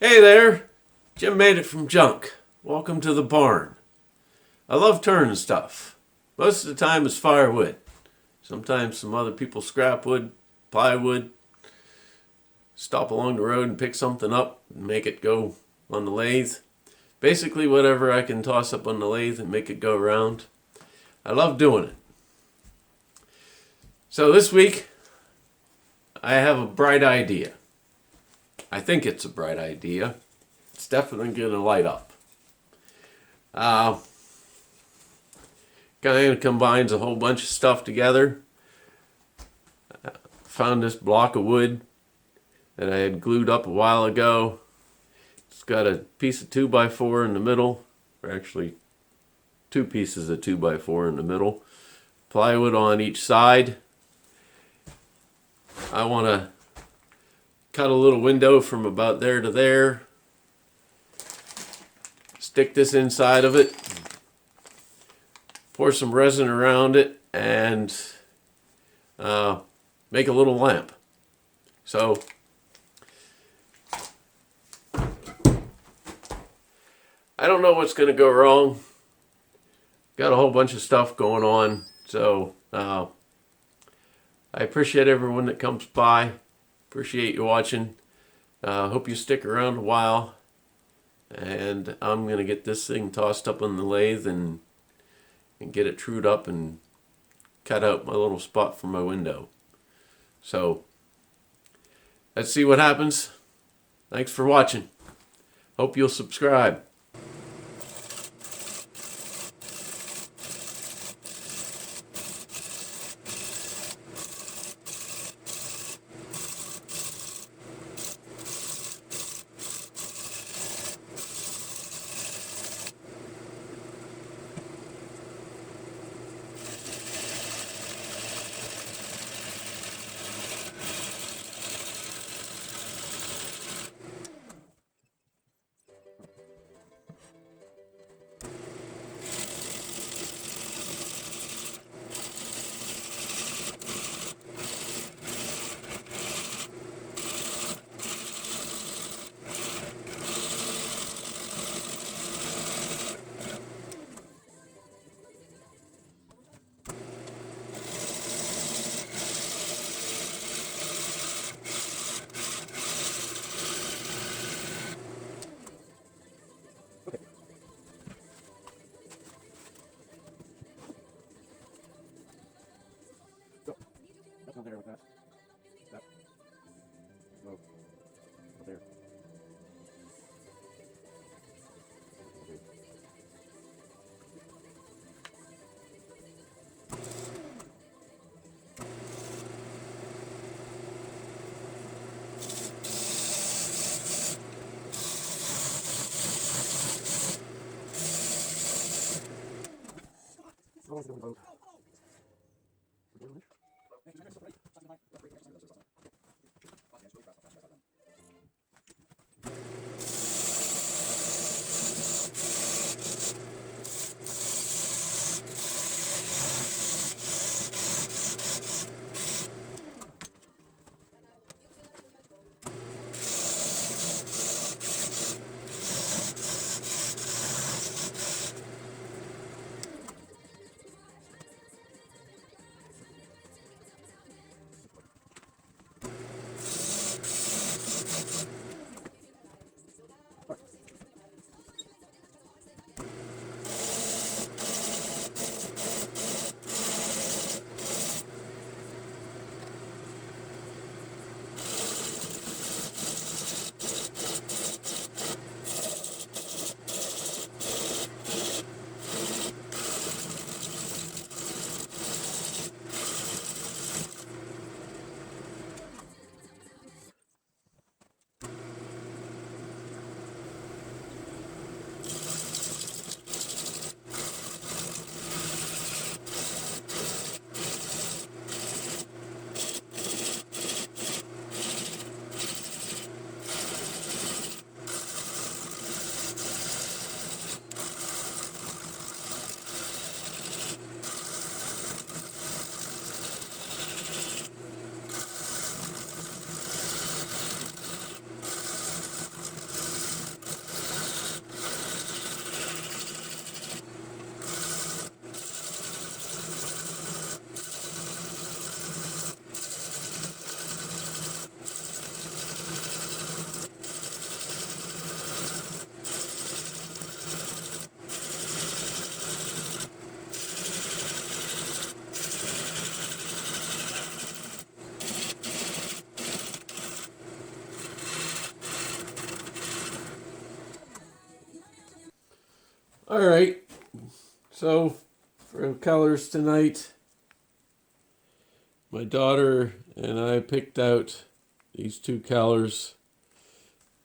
Hey there, Jim made it from junk. Welcome to the barn. I love turning stuff. Most of the time it's firewood. Sometimes some other people's scrap wood, plywood. Stop along the road and pick something up and make it go on the lathe. Basically whatever I can toss up on the lathe and make it go around. I love doing it. So this week I have a bright idea. I think it's a bright idea. It's definitely going to light up. Kind of combines a whole bunch of stuff together. Found this block of wood that I had glued up a while ago. It's got a piece of 2x4 in the middle, or actually two pieces of 2x4 in the middle. Plywood on each side. I want to cut a little window from about there to there. Stick this inside of it. Pour some resin around it and make a little lamp. So I don't know what's going to go wrong. Got a whole bunch of stuff going on. So I appreciate everyone that comes by. Appreciate you watching. Hope you stick around a while. And I'm going to get this thing tossed up on the lathe and get it trued up and cut out my little spot for my window. So let's see what happens. Thanks for watching. Hope you'll subscribe. That's not there with that. That. No. Not there. I want to go boat. All right. So for colors tonight, my daughter and I picked out these two colors.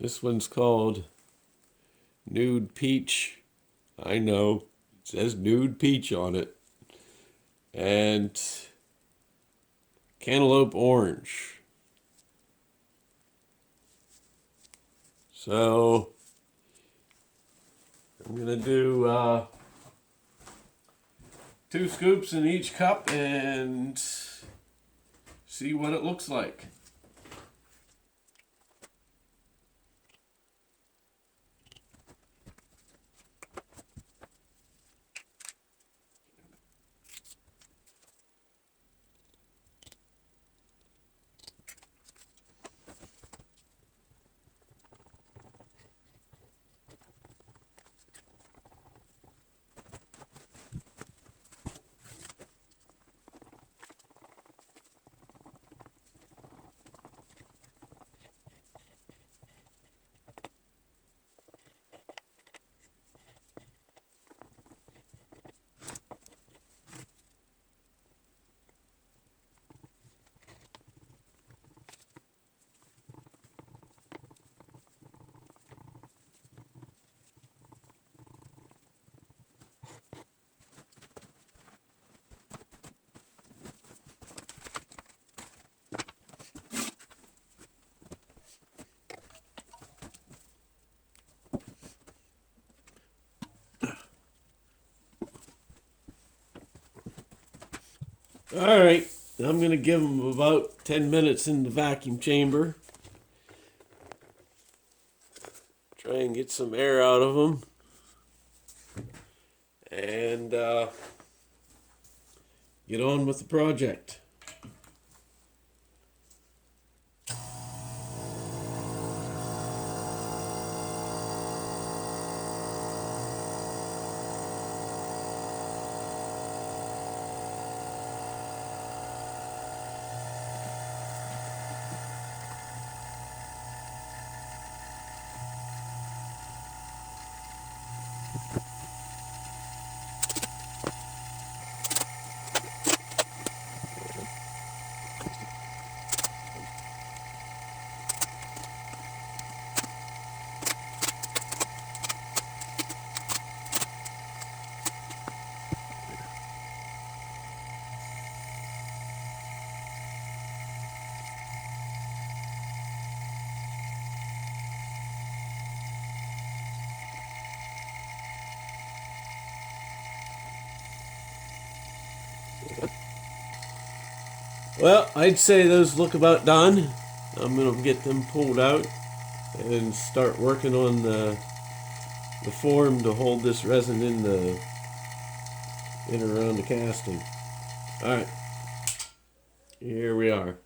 This one's called Nude Peach. I know, it says Nude Peach on it. And Cantaloupe Orange. So I'm going to do 2 scoops in each cup and see what it looks like. All right, I'm going to give them about 10 minutes in the vacuum chamber. Try and get some air out of them. And get on with the project. Well, I'd say those look about done. I'm going to get them pulled out and start working on the form to hold this resin in around the casting. All right, here we are.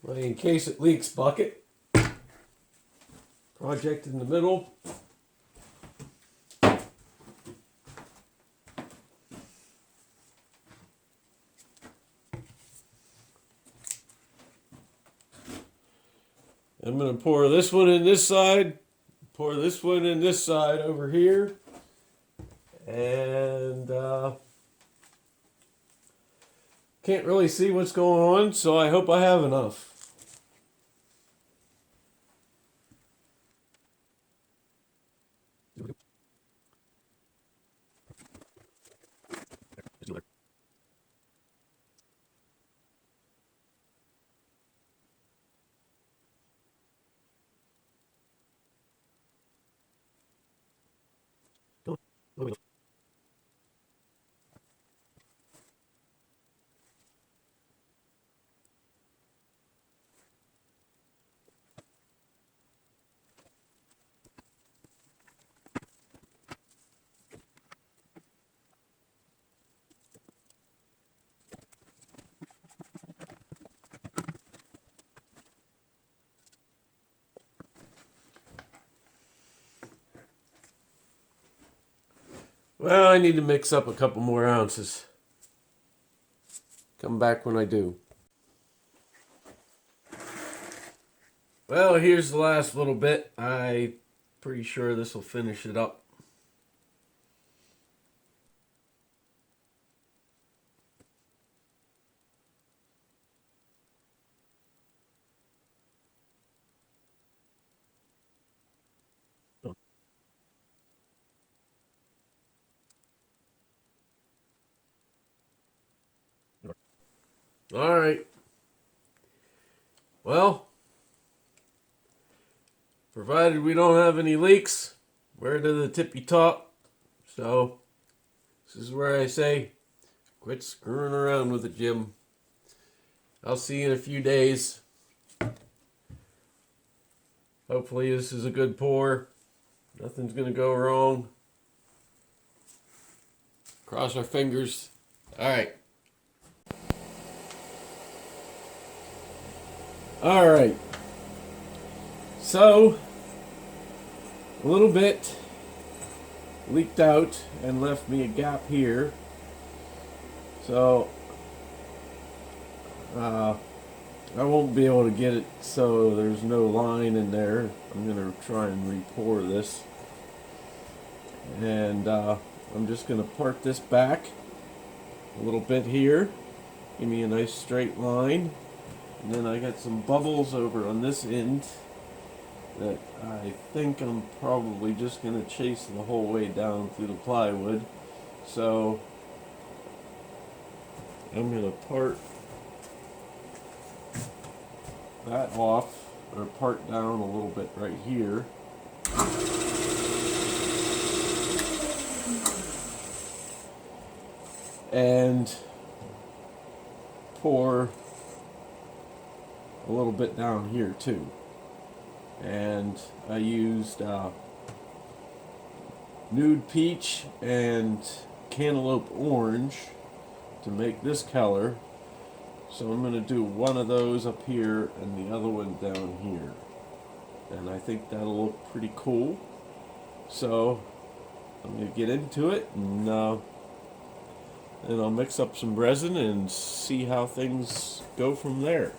My in case it leaks bucket. project in the middle. I'm going to pour this one in this side, pour this one in this side over here, and can't really see what's going on, so I hope I have enough. Well, I need to mix up a couple more ounces. Come back when I do. Well, here's the last little bit. I'm pretty sure this will finish it up. All right. Well, provided we don't have any leaks, we're to the tippy top. So, this is where I say, quit screwing around with it, Jim. I'll see you in a few days. Hopefully this is a good pour. Nothing's going to go wrong. Cross our fingers. All right. All right. So, a little bit leaked out and left me a gap here. So, I won't be able to get it so there's no line in there. I'm going to try and re-pour this. And I'm just going to part this back a little bit here. Give me a nice straight line. And then I got some bubbles over on this end that I think I'm probably just going to chase the whole way down through the plywood. So I'm going to part that off, or part down a little bit right here. And pour a little bit down here too. And I used nude peach and cantaloupe orange to make this color. So I'm going to do one of those up here and the other one down here. And I think that'll look pretty cool. So I'm going to get into it, and I'll mix up some resin and see how things go from there.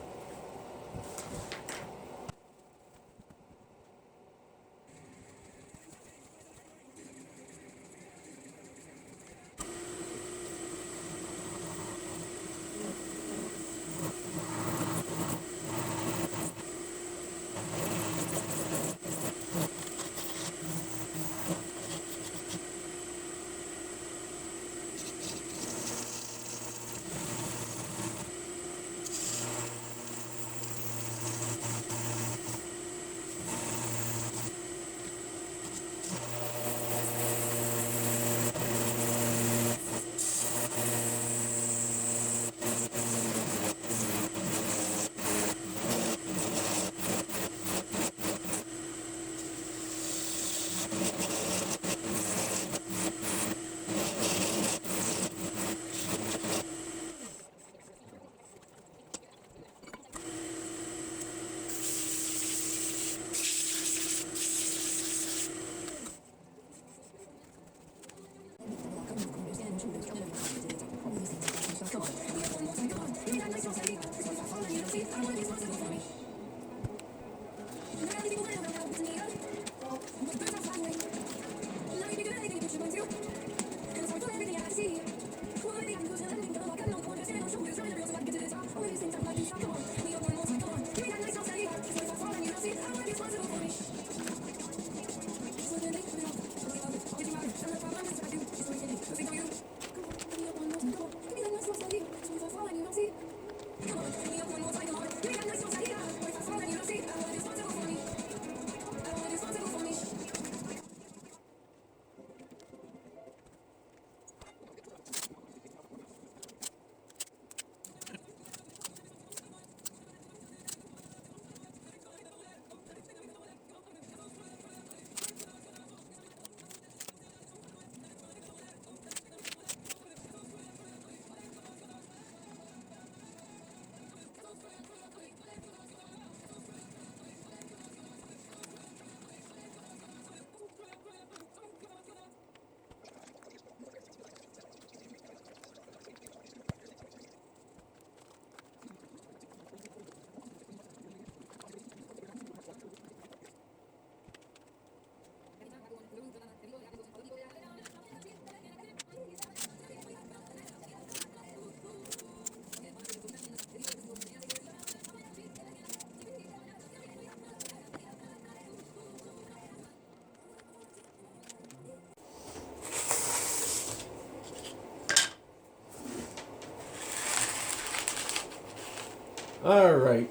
All right.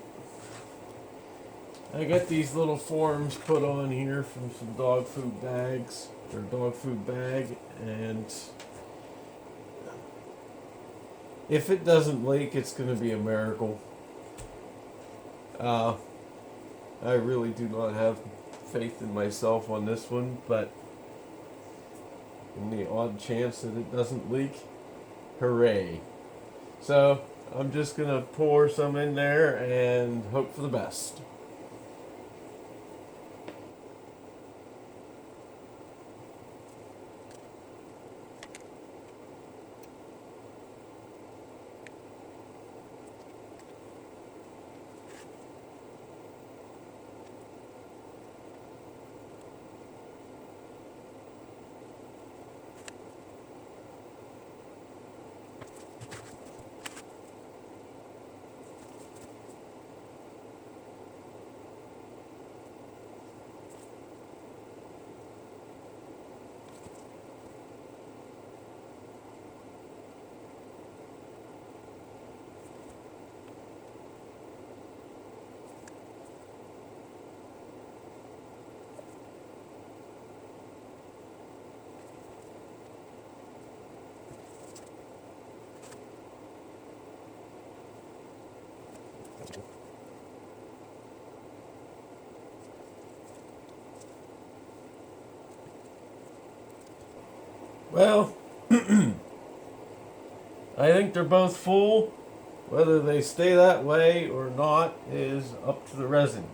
I got these little forms put on here from some dog food bags, or dog food bag, and if it doesn't leak, it's going to be a miracle. I really do not have faith in myself on this one, but in the odd chance that it doesn't leak, hooray. So I'm just going to pour some in there and hope for the best. Well, I think they're both full. Whether they stay that way or not is up to the resin.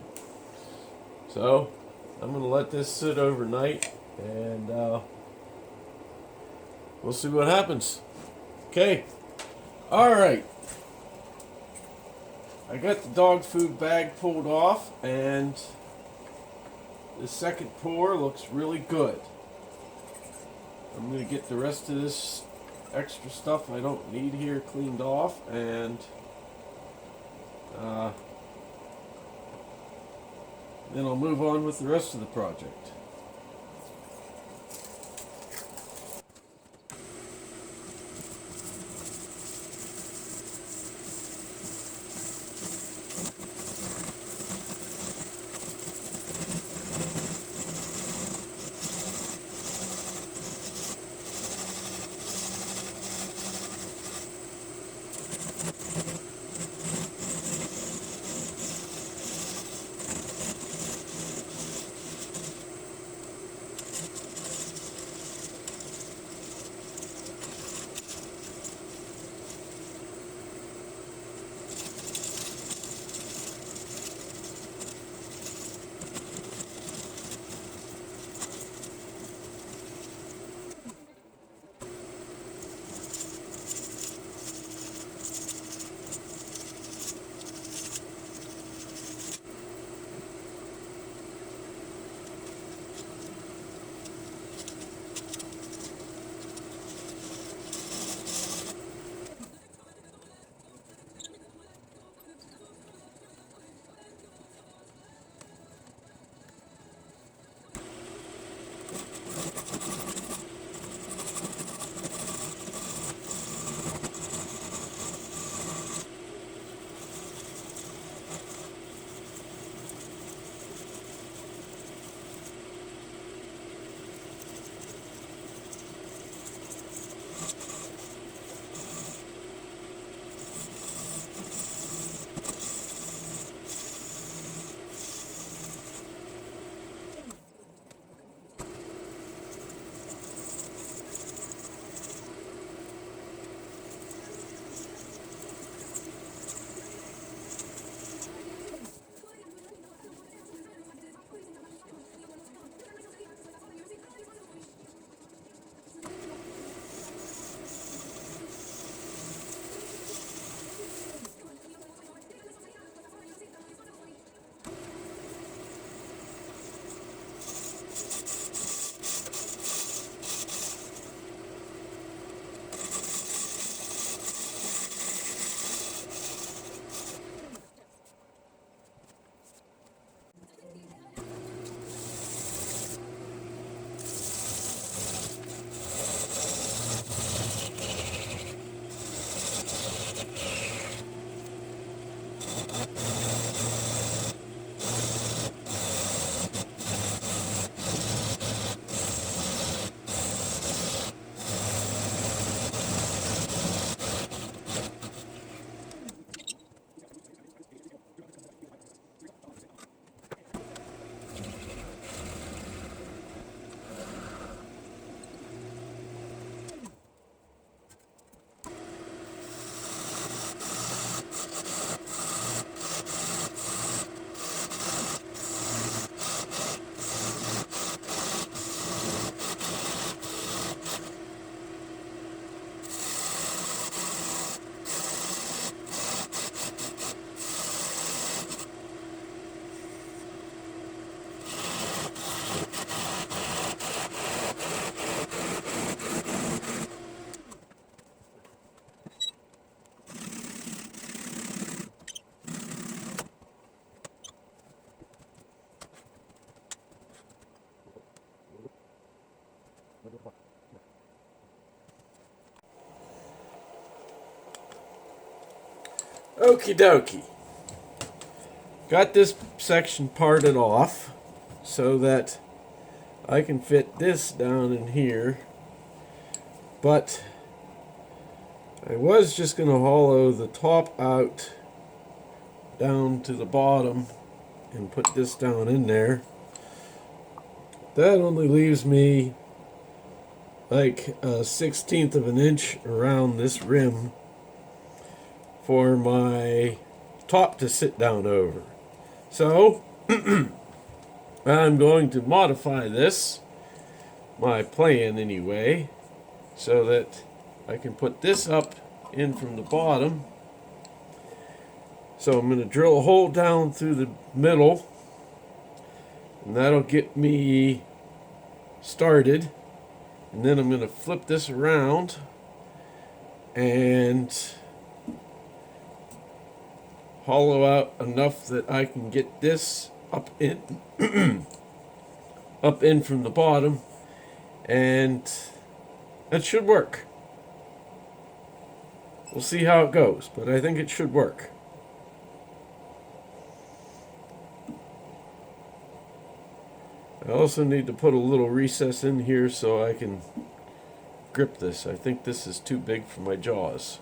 So, I'm going to let this sit overnight and we'll see what happens. Okay. Alright. I got the dog food bag pulled off and the second pour looks really good. I'm going to get the rest of this extra stuff I don't need here cleaned off, and then I'll move on with the rest of the project. Okie dokie. Got this section parted off so that I can fit this down in here. But I was just going to hollow the top out down to the bottom and put this down in there. That only leaves me like a 1/16 of an inch around this rim for my top to sit down over. So I'm going to modify this, my plan anyway, so that I can put this up in from the bottom. So I'm going to drill a hole down through the middle, and that'll get me started. And then I'm going to flip this around and hollow out enough that I can get this up in up in from the bottom, and that should work. We'll see how it goes, but I think it should work. I also need to put a little recess in here so I can grip this. I think this is too big for my jaws.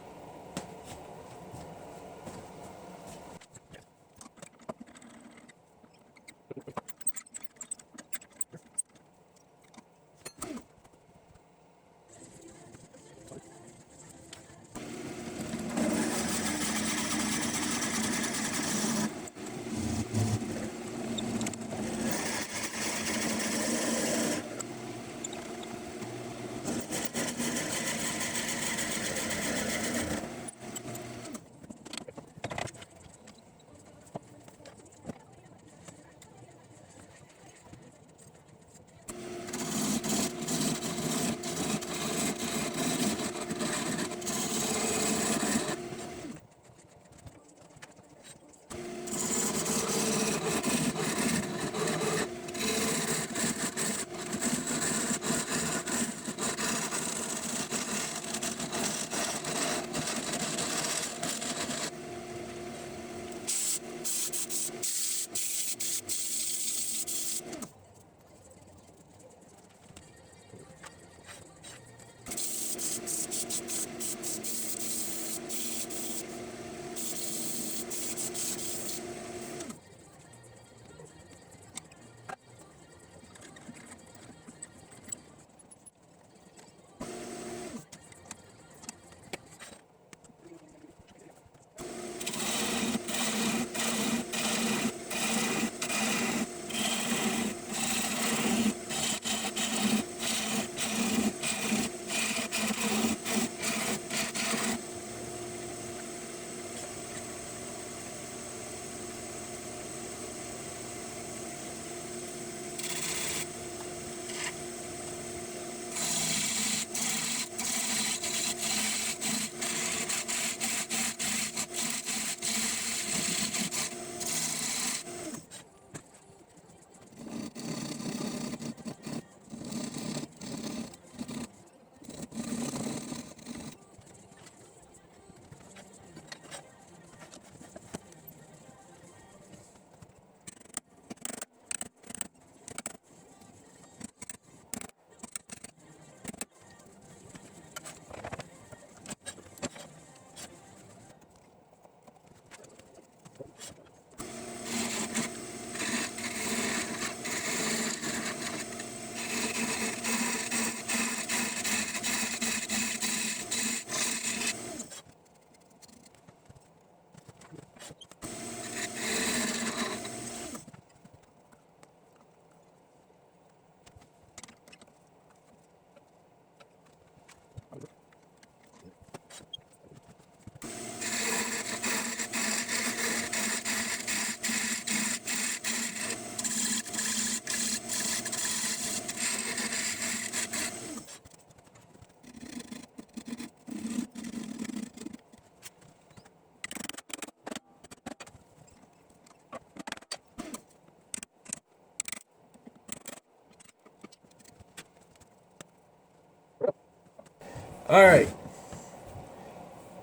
All right.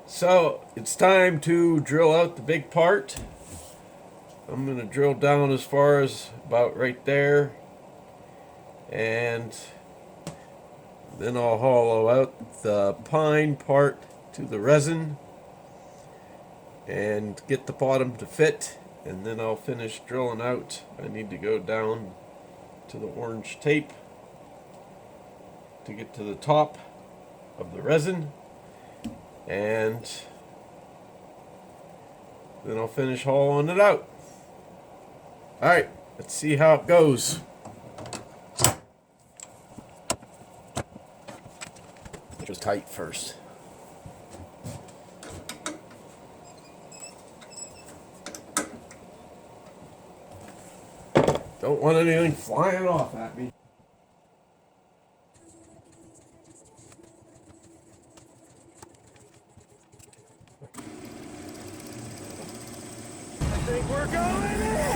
So it's time to drill out the big part. I'm going to drill down as far as about right there, and then I'll hollow out the pine part to the resin and get the bottom to fit, and then I'll finish drilling out. I need to go down to the orange tape to get to the top of the resin, and then I'll finish hollowing it out. Alright, let's see how it goes. Just tight first. Don't want anything flying off at me. I think we're going in!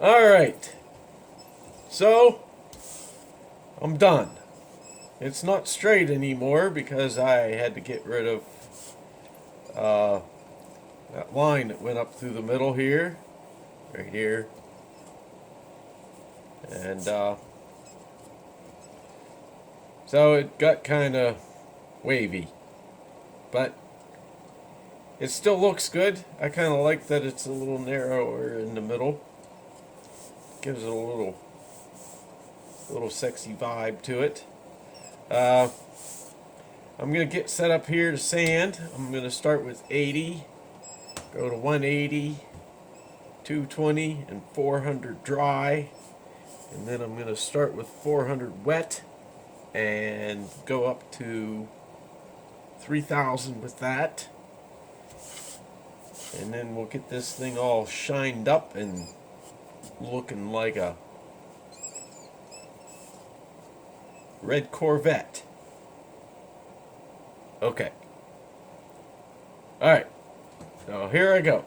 All right, so I'm done. It's not straight anymore because I had to get rid of uh, that line that went up through the middle here, right here, and so it got kind of wavy, but it still looks good. I kind of like that it's a little narrower in the middle. Gives it a little sexy vibe to it. I'm gonna get set up here to sand. I'm gonna start with 80, go to 180, 220, and 400 dry, and then I'm gonna start with 400 wet and go up to 3,000 with that, and then we'll get this thing all shined up and looking like a red Corvette. Okay. Alright. So here I go.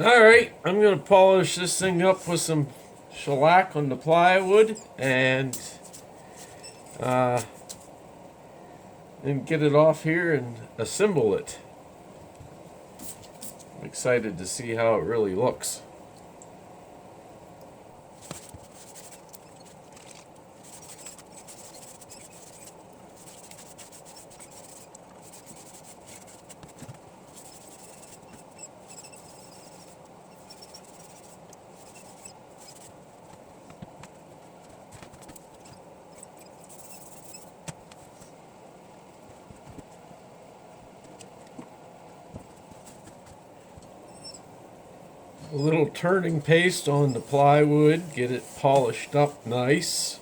Alright, I'm going to polish this thing up with some shellac on the plywood uh, and get it off here and assemble it. I'm excited to see how it really looks. A little turning paste on the plywood, get it polished up nice.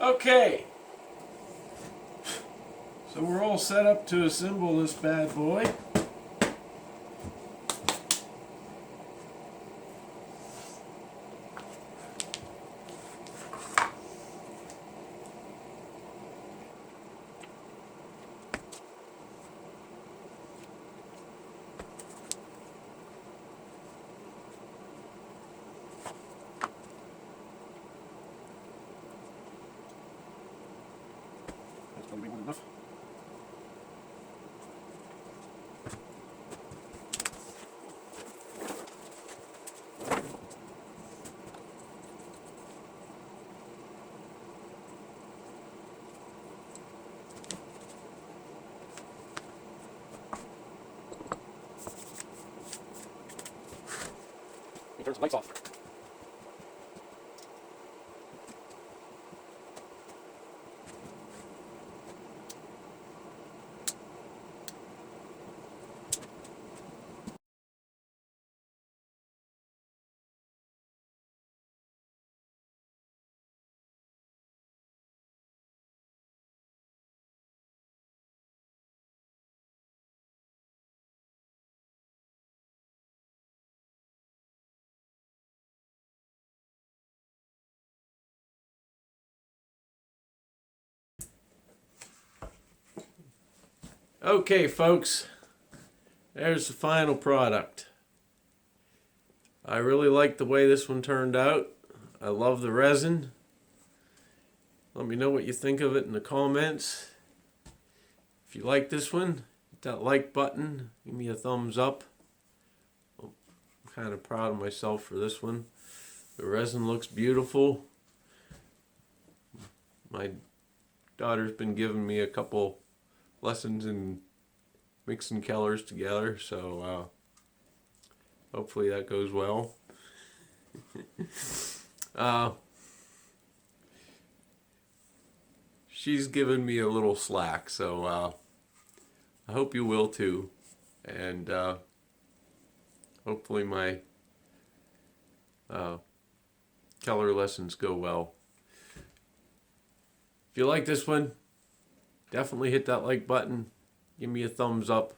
Okay, so we're all set up to assemble this bad boy. That's probably good enough. He turns the lights off. Okay, folks, there's the final product. I really like the way this one turned out. I love the resin. Let me know what you think of it in the comments. If you like this one, hit that like button. Give me a thumbs up. I'm kind of proud of myself for this one. The resin looks beautiful. My daughter's been giving me a couple lessons in mixing colors together, so hopefully that goes well. She's given me a little slack, so I hope you will too. And hopefully my color lessons go well. If you like this one, definitely hit that like button. Give me a thumbs up.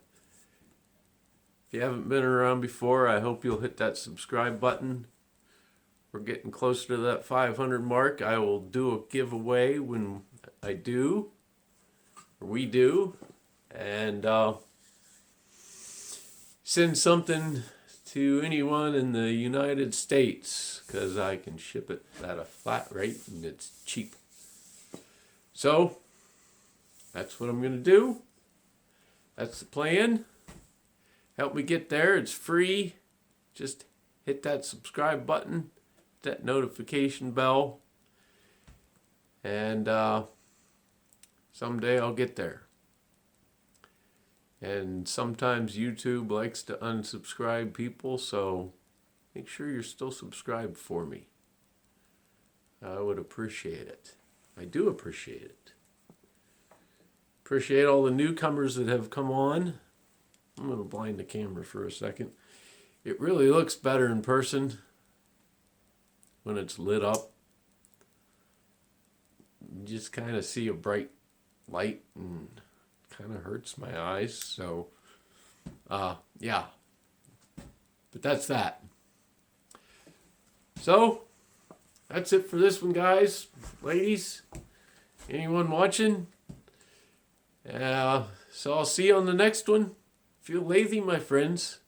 If you haven't been around before, I hope you'll hit that subscribe button. We're getting closer to that 500 mark. I will do a giveaway when I do, or we do, and send something to anyone in the United States, because I can ship it at a flat rate and it's cheap. So that's what I'm going to do. That's the plan. Help me get there. It's free. Just hit that subscribe button, that notification bell, and someday I'll get there. And sometimes YouTube likes to unsubscribe people, so make sure you're still subscribed for me. I would appreciate it. I do appreciate it. Appreciate all the newcomers that have come on. I'm going to blind the camera for a second. It really looks better in person when it's lit up. You just kind of see a bright light and kind of hurts my eyes. So, yeah. But that's that. So, that's it for this one, guys, ladies, anyone watching. So I'll see you on the next one. Feel lazy, my friends.